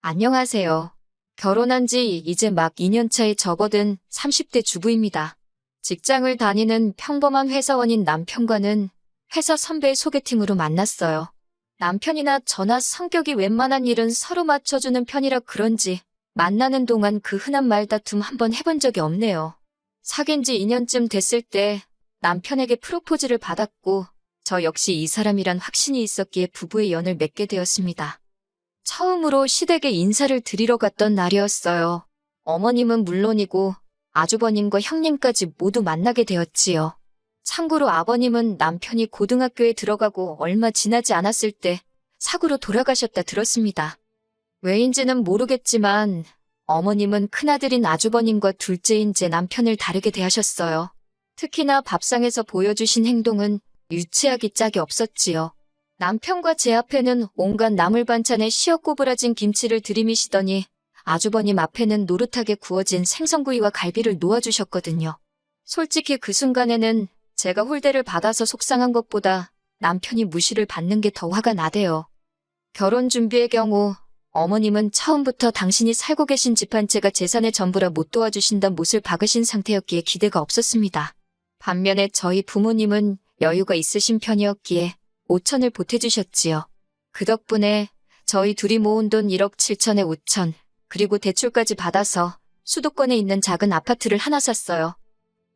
안녕하세요. 결혼한 지 이제 막 2년 차에 접어든 30대 주부입니다. 직장을 다니는 평범한 회사원인 남편과는 회사 선배 소개팅으로 만났어요. 남편이나 저나 성격이 웬만한 일은 서로 맞춰주는 편이라 그런지 만나는 동안 그 흔한 말다툼 한번 해본 적이 없네요. 사귄 지 2년쯤 됐을 때 남편에게 프로포즈를 받았고 저 역시 이 사람이란 확신이 있었기에 부부의 연을 맺게 되었습니다. 처음으로 시댁에 인사를 드리러 갔던 날이었어요. 어머님은 물론이고 아주버님과 형님까지 모두 만나게 되었지요. 참고로 아버님은 남편이 고등학교에 들어가고 얼마 지나지 않았을 때 사고로 돌아가셨다 들었습니다. 왜인지는 모르겠지만 어머님은 큰아들인 아주버님과 둘째인 제 남편을 다르게 대하셨어요. 특히나 밥상에서 보여주신 행동은 유치하기 짝이 없었지요. 남편과 제 앞에는 온갖 나물 반찬에 시어 꼬부라진 김치를 들이미시더니 아주버님 앞에는 노릇하게 구워진 생선구이와 갈비를 놓아주셨거든요. 솔직히 그 순간에는 제가 홀대를 받아서 속상한 것보다 남편이 무시를 받는 게 더 화가 나대요. 결혼 준비의 경우 어머님은 처음부터 당신이 살고 계신 집 한 채가 재산의 전부라 못 도와주신다 못을 박으신 상태였기에 기대가 없었습니다. 반면에 저희 부모님은 여유가 있으신 편이었기에 5천을 보태주셨지요. 그 덕분에 저희 둘이 모은 돈 1억 7천에 5천, 그리고 대출까지 받아서 수도권에 있는 작은 아파트를 하나 샀어요.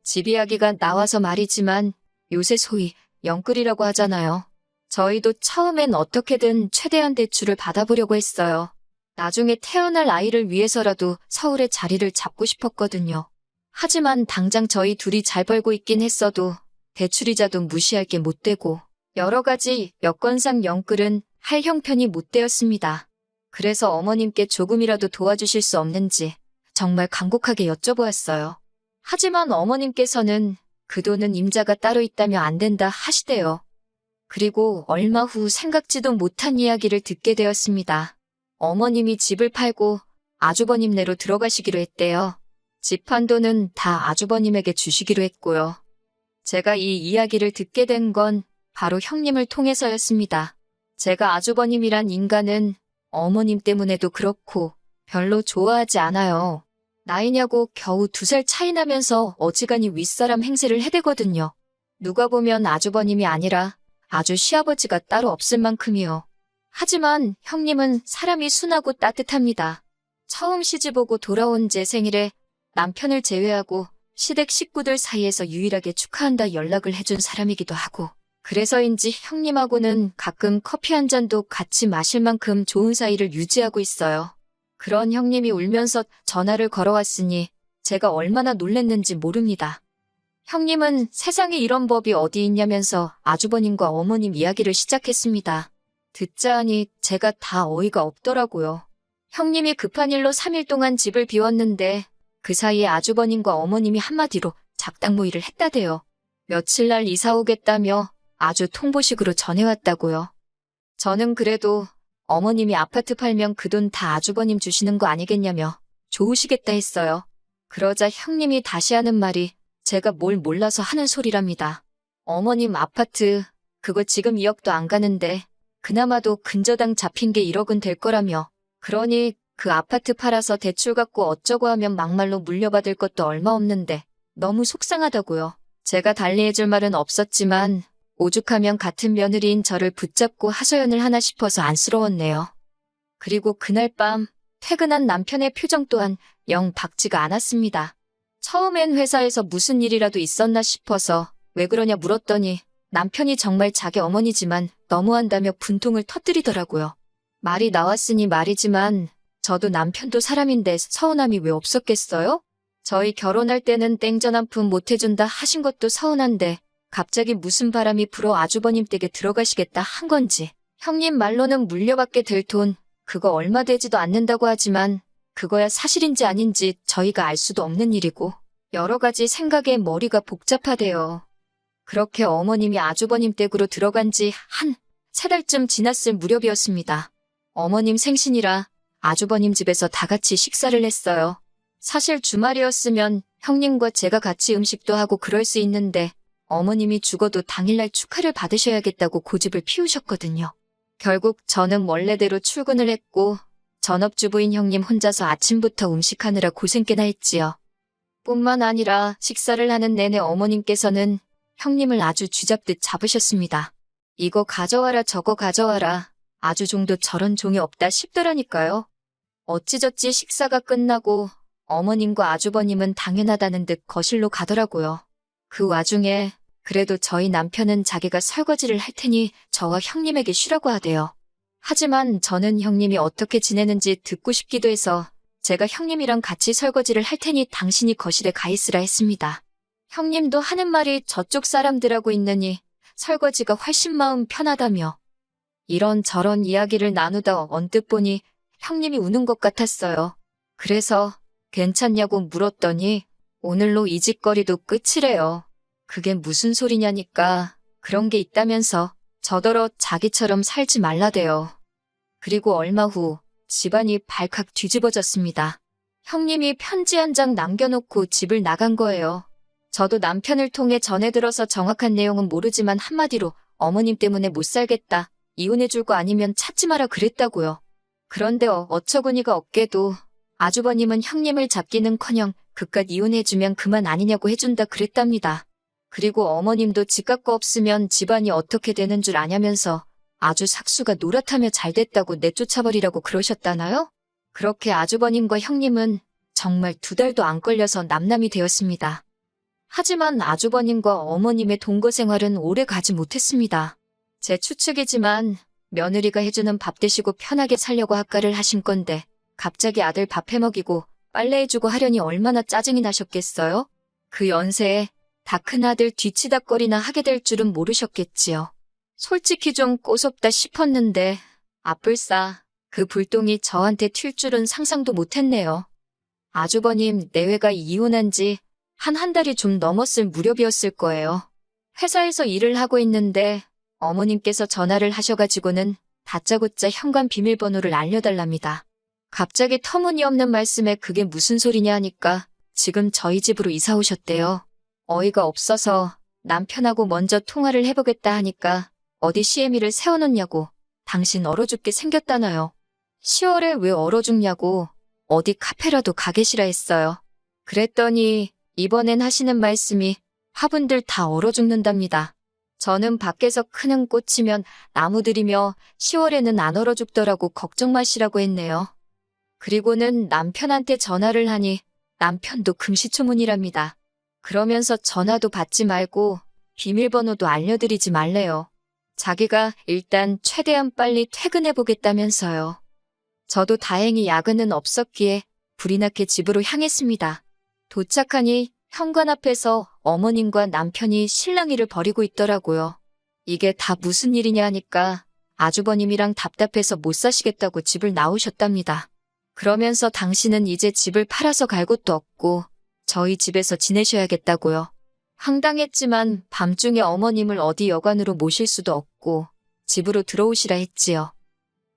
집 이야기가 나와서 말이지만 요새 소위 영끌이라고 하잖아요. 저희도 처음엔 어떻게든 최대한 대출을 받아보려고 했어요. 나중에 태어날 아이를 위해서라도 서울에 자리를 잡고 싶었거든요. 하지만 당장 저희 둘이 잘 벌고 있긴 했어도 대출이자도 무시할 게 못 되고 여러 가지 여건상 영끌은 할 형편이 못 되었습니다. 그래서 어머님께 조금이라도 도와주실 수 없는지 정말 간곡하게 여쭤보았어요. 하지만 어머님께서는 그 돈은 임자가 따로 있다며 안 된다 하시대요. 그리고 얼마 후 생각지도 못한 이야기를 듣게 되었습니다. 어머님이 집을 팔고 아주버님네로 들어가시기로 했대요. 집 판 돈은 다 아주버님에게 주시기로 했고요. 제가 이 이야기를 듣게 된 건 바로 형님을 통해서였습니다. 제가 아주버님이란 인간은 어머님 때문에도 그렇고 별로 좋아하지 않아요. 나이냐고 겨우 2살 차이 나면서 어지간히 윗사람 행세를 해대거든요. 누가 보면 아주버님이 아니라 아주 시아버지가 따로 없을 만큼이요. 하지만 형님은 사람이 순하고 따뜻합니다. 처음 시집오고 돌아온 제 생일에 남편을 제외하고 시댁 식구들 사이에서 유일하게 축하한다 연락을 해준 사람이기도 하고 그래서인지 형님하고는 가끔 커피 한 잔도 같이 마실 만큼 좋은 사이를 유지하고 있어요. 그런 형님이 울면서 전화를 걸어왔으니 제가 얼마나 놀랬는지 모릅니다. 형님은 세상에 이런 법이 어디 있냐면서 아주버님과 어머님 이야기를 시작했습니다. 듣자 하니 제가 다 어이가 없더라고요. 형님이 급한 일로 3일 동안 집을 비웠는데 그 사이에 아주버님과 어머님이 한마디로 작당 모의를 했다대요. 며칠 날 이사 오겠다며 아주 통보식으로 전해왔다고요. 저는 그래도 어머님이 아파트 팔면 그 돈 다 아주버님 주시는 거 아니겠냐며 좋으시겠다 했어요. 그러자 형님이 다시 하는 말이 제가 뭘 몰라서 하는 소리랍니다. 어머님 아파트 그거 지금 2억도 안 가는데 그나마도 근저당 잡힌 게 1억은 될 거라며 그러니 그 아파트 팔아서 대출 갚고 어쩌고 하면 막말로 물려받을 것도 얼마 없는데 너무 속상하다고요. 제가 달리해줄 말은 없었지만 오죽하면 같은 며느리인 저를 붙잡고 하소연을 하나 싶어서 안쓰러웠네요. 그리고 그날 밤 퇴근한 남편의 표정 또한 영 밝지가 않았습니다. 처음엔 회사에서 무슨 일이라도 있었나 싶어서 왜 그러냐 물었더니 남편이 정말 자기 어머니지만 너무한다며 분통을 터뜨리더라고요. 말이 나왔으니 말이지만 저도 남편도 사람인데 서운함이 왜 없었겠어요? 저희 결혼할 때는 땡전 한 푼 못 해준다 하신 것도 서운한데 갑자기 무슨 바람이 불어 아주버님 댁에 들어가시겠다 한 건지 형님 말로는 물려받게 될 돈 그거 얼마 되지도 않는다고 하지만 그거야 사실인지 아닌지 저희가 알 수도 없는 일이고 여러 가지 생각에 머리가 복잡하대요. 그렇게 어머님이 아주버님 댁으로 들어간 지 한 3달쯤 지났을 무렵이었습니다. 어머님 생신이라 아주버님 집에서 다 같이 식사를 했어요. 사실 주말이었으면 형님과 제가 같이 음식도 하고 그럴 수 있는데 어머님이 죽어도 당일날 축하를 받으셔야겠다고 고집을 피우셨거든요. 결국 저는 원래대로 출근을 했고 전업주부인 형님 혼자서 아침부터 음식하느라 고생 꽤나 했지요. 뿐만 아니라 식사를 하는 내내 어머님께서는 형님을 아주 쥐잡듯 잡으셨습니다. 이거 가져와라 저거 가져와라. 아주 종도 저런 종이 없다 싶더라니까요. 어찌저찌 식사가 끝나고 어머님과 아주버님은 당연하다는 듯 거실로 가더라고요. 그 와중에 그래도 저희 남편은 자기가 설거지를 할 테니 저와 형님에게 쉬라고 하대요. 하지만 저는 형님이 어떻게 지내는지 듣고 싶기도 해서 제가 형님이랑 같이 설거지를 할 테니 당신이 거실에 가 있으라 했습니다. 형님도 하는 말이 저쪽 사람들하고 있느니 설거지가 훨씬 마음 편하다며 이런저런 이야기를 나누다 언뜻 보니 형님이 우는 것 같았어요. 그래서 괜찮냐고 물었더니 오늘로 이 짓거리도 끝이래요. 그게 무슨 소리냐니까 그런 게 있다면서 저더러 자기처럼 살지 말라대요. 그리고 얼마 후 집안이 발칵 뒤집어졌습니다. 형님이 편지 한 장 남겨놓고 집을 나간 거예요. 저도 남편을 통해 전해 들어서 정확한 내용은 모르지만 한마디로 어머님 때문에 못 살겠다. 이혼해줄 거 아니면 찾지 마라 그랬다고요. 그런데 어처구니가 없게도 아주버님은 형님을 잡기는커녕 그깟 이혼해주면 그만 아니냐고 해준다 그랬답니다. 그리고 어머님도 집값 거 없으면 집안이 어떻게 되는 줄 아냐면서 아주 삭수가 노랗다며 잘됐다고 내쫓아버리라고 그러셨다나요? 그렇게 아주버님과 형님은 정말 2달도 안 걸려서 남남이 되었습니다. 하지만 아주버님과 어머님의 동거 생활은 오래 가지 못했습니다. 제 추측이지만 며느리가 해주는 밥 드시고 편하게 살려고 학가를 하신 건데 갑자기 아들 밥 해먹이고 빨래해주고 하려니 얼마나 짜증이 나셨겠어요? 그 연세에 다 큰아들 뒤치다꺼리나 하게 될 줄은 모르셨겠지요. 솔직히 좀 꼬숩다 싶었는데 아뿔싸 그 불똥이 저한테 튈 줄은 상상도 못했네요. 아주버님 내외가 이혼한 지 한 달이 좀 넘었을 무렵이었을 거예요. 회사에서 일을 하고 있는데 어머님께서 전화를 하셔가지고는 다짜고짜 현관 비밀번호를 알려달랍니다. 갑자기 터무니없는 말씀에 그게 무슨 소리냐 하니까 지금 저희 집으로 이사 오셨대요. 어이가 없어서 남편하고 먼저 통화를 해보겠다 하니까 어디 시애미를 세워놓냐고 당신 얼어 죽게 생겼다나요. 10월에 왜 얼어 죽냐고 어디 카페라도 가 계시라 했어요. 그랬더니 이번엔 하시는 말씀이 화분들 다 얼어 죽는답니다. 저는 밖에서 크는 꽃이면 나무들이며 10월에는 안 얼어 죽더라고 걱정 마시라고 했네요. 그리고는 남편한테 전화를 하니 남편도 금시초문이랍니다. 그러면서 전화도 받지 말고 비밀번호도 알려드리지 말래요. 자기가 일단 최대한 빨리 퇴근해보겠다면서요. 저도 다행히 야근은 없었기에 불이 나게 집으로 향했습니다. 도착하니 현관 앞에서 어머님과 남편이 실랑이를 벌이고 있더라고요. 이게 다 무슨 일이냐 하니까 아주버님이랑 답답해서 못 사시겠다고 집을 나오셨답니다. 그러면서 당신은 이제 집을 팔아서 갈 곳도 없고 저희 집에서 지내셔야겠다고요. 황당했지만 밤중에 어머님을 어디 여관으로 모실 수도 없고 집으로 들어오시라 했지요.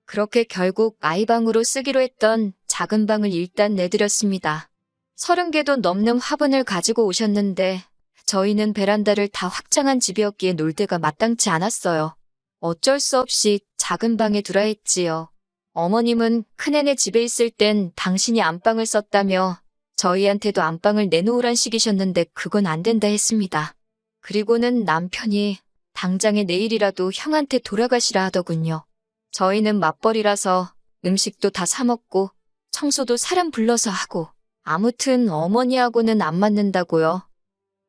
그렇게 결국 아이방으로 쓰기로 했던 작은 방을 일단 내드렸습니다. 30개도 넘는 화분을 가지고 오셨는데 저희는 베란다를 다 확장한 집이었기에 놀 데가 마땅치 않았어요. 어쩔 수 없이 작은 방에 두라 했지요. 어머님은 큰애네 집에 있을 땐 당신이 안방을 썼다며 저희한테도 안방을 내놓으란 식이셨는데 그건 안 된다 했습니다. 그리고는 남편이 당장에 내일이라도 형한테 돌아가시라 하더군요. 저희는 맞벌이라서 음식도 다 사 먹고 청소도 사람 불러서 하고 아무튼 어머니하고는 안 맞는다고요.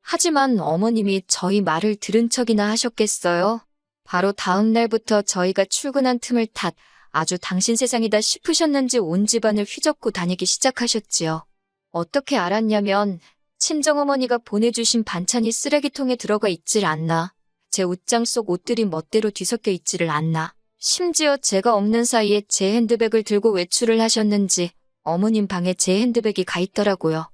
하지만 어머님이 저희 말을 들은 척이나 하셨겠어요? 바로 다음 날부터 저희가 출근한 틈을 탓 아주 당신 세상이다 싶으셨는지 온 집안을 휘젓고 다니기 시작하셨지요. 어떻게 알았냐면 친정어머니가 보내주신 반찬이 쓰레기통에 들어가 있질 않나, 제 옷장 속 옷들이 멋대로 뒤섞여 있지를 않나, 심지어 제가 없는 사이에 제 핸드백을 들고 외출을 하셨는지 어머님 방에 제 핸드백이 가 있더라고요.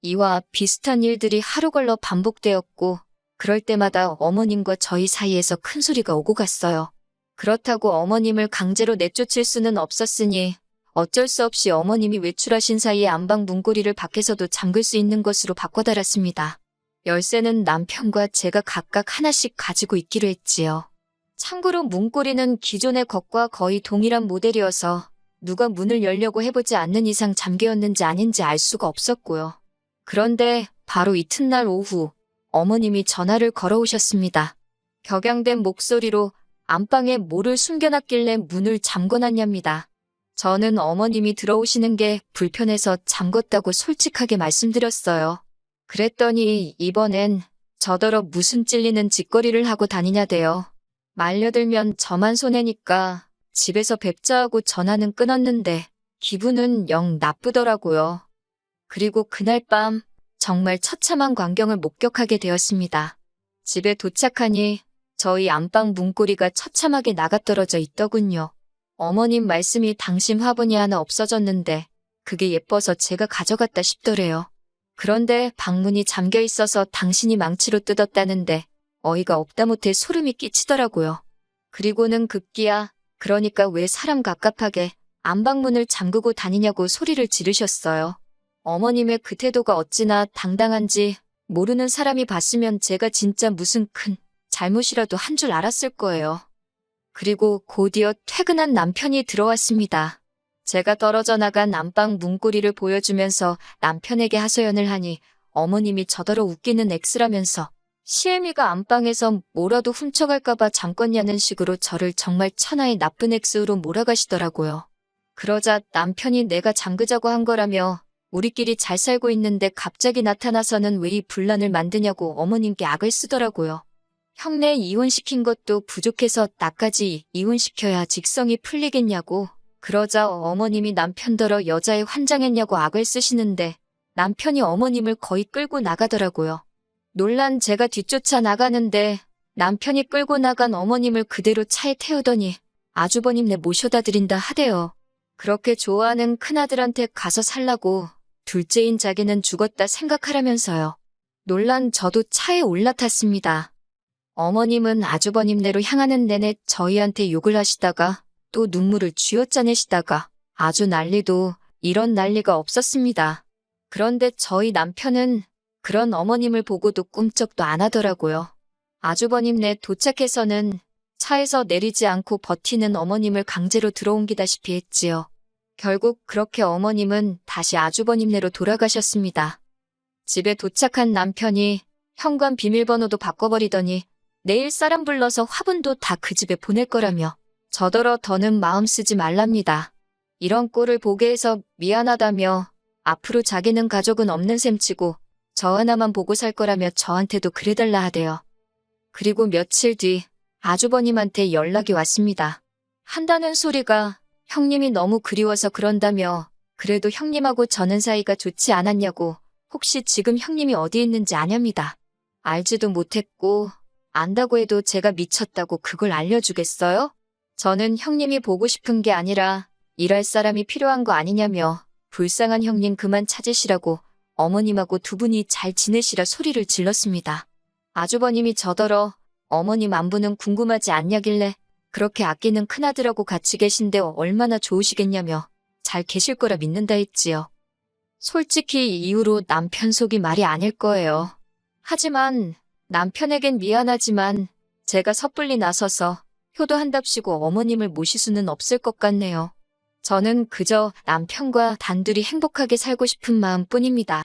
이와 비슷한 일들이 하루 걸러 반복되었고 그럴 때마다 어머님과 저희 사이에서 큰 소리가 오고 갔어요. 그렇다고 어머님을 강제로 내쫓을 수는 없었으니 어쩔 수 없이 어머님이 외출하신 사이에 안방 문고리를 밖에서도 잠글 수 있는 것으로 바꿔달았습니다. 열쇠는 남편과 제가 각각 하나씩 가지고 있기로 했지요. 참고로 문고리는 기존의 것과 거의 동일한 모델이어서 누가 문을 열려고 해보지 않는 이상 잠겨였는지 아닌지 알 수가 없었고요. 그런데 바로 이튿날 오후 어머님이 전화를 걸어오셨습니다. 격양된 목소리로 안방에 뭐를 숨겨놨길래 문을 잠궈놨냐입니다. 저는 어머님이 들어오시는 게 불편해서 잠궜다고 솔직하게 말씀드렸어요. 그랬더니 이번엔 저더러 무슨 찔리는 짓거리를 하고 다니냐대요. 말려들면 저만 손해니까 집에서 뵙자 하고 전화는 끊었는데 기분은 영 나쁘더라고요. 그리고 그날 밤 정말 처참한 광경을 목격하게 되었습니다. 집에 도착하니 저희 안방 문고리가 처참하게 나가떨어져 있더군요. 어머님 말씀이 당신 화분이 하나 없어졌는데 그게 예뻐서 제가 가져갔다 싶더래요. 그런데 방문이 잠겨 있어서 당신이 망치로 뜯었다는데 어이가 없다 못해 소름이 끼치더라고요. 그리고는 급기야 그러니까 왜 사람 갑갑하게 안방문을 잠그고 다니냐고 소리를 지르셨어요. 어머님의 그 태도가 어찌나 당당한지 모르는 사람이 봤으면 제가 진짜 무슨 큰 잘못이라도 한 줄 알았을 거예요. 그리고 곧이어 퇴근한 남편이 들어왔습니다. 제가 떨어져 나간 안방 문고리를 보여주면서 남편에게 하소연을 하니 어머님이 저더러 웃기는 X라면서 시애미가 안방에서 뭐라도 훔쳐갈까봐 잠궜냐는 식으로 저를 정말 천하의 나쁜 X로 몰아가시더라고요. 그러자 남편이 내가 잠그자고 한 거라며 우리끼리 잘 살고 있는데 갑자기 나타나서는 왜 이 분란을 만드냐고 어머님께 악을 쓰더라고요. 형네 이혼시킨 것도 부족해서 나까지 이혼시켜야 직성이 풀리겠냐고. 그러자 어머님이 남편더러 여자에 환장했냐고 악을 쓰시는데 남편이 어머님을 거의 끌고 나가더라고요. 놀란 제가 뒤쫓아 나가는데 남편이 끌고 나간 어머님을 그대로 차에 태우더니 아주버님네 모셔다 드린다 하대요. 그렇게 좋아하는 큰아들한테 가서 살라고 둘째인 자기는 죽었다 생각하라면서요. 놀란 저도 차에 올라탔습니다. 어머님은 아주버님네로 향하는 내내 저희한테 욕을 하시다가 또 눈물을 쥐어짜내시다가 아주 난리도 이런 난리가 없었습니다. 그런데 저희 남편은 그런 어머님을 보고도 꿈쩍도 안 하더라고요. 아주버님네 도착해서는 차에서 내리지 않고 버티는 어머님을 강제로 들어옮기다시피 했지요. 결국 그렇게 어머님은 다시 아주버님네로 돌아가셨습니다. 집에 도착한 남편이 현관 비밀번호도 바꿔버리더니 내일 사람 불러서 화분도 다 그 집에 보낼 거라며 저더러 더는 마음 쓰지 말랍니다. 이런 꼴을 보게 해서 미안하다며 앞으로 자기는 가족은 없는 셈치고 저 하나만 보고 살 거라며 저한테도 그래달라 하대요. 그리고 며칠 뒤 아주버님한테 연락이 왔습니다. 한다는 소리가 형님이 너무 그리워서 그런다며 그래도 형님하고 저는 사이가 좋지 않았냐고 혹시 지금 형님이 어디 있는지 아냐입니다. 알지도 못했고 안다고 해도 제가 미쳤다고 그걸 알려주겠어요? 저는 형님이 보고 싶은 게 아니라 일할 사람이 필요한 거 아니냐며 불쌍한 형님 그만 찾으시라고 어머님하고 두 분이 잘 지내시라 소리를 질렀습니다. 아주버님이 저더러 어머님 안부는 궁금하지 않냐길래 그렇게 아끼는 큰아들하고 같이 계신데 얼마나 좋으시겠냐며 잘 계실 거라 믿는다 했지요. 솔직히 이 이후로 남편 속이 말이 아닐 거예요. 하지만 남편에겐 미안하지만 제가 섣불리 나서서 효도한답시고 어머님을 모실 수는 없을 것 같네요. 저는 그저 남편과 단둘이 행복하게 살고 싶은 마음뿐입니다.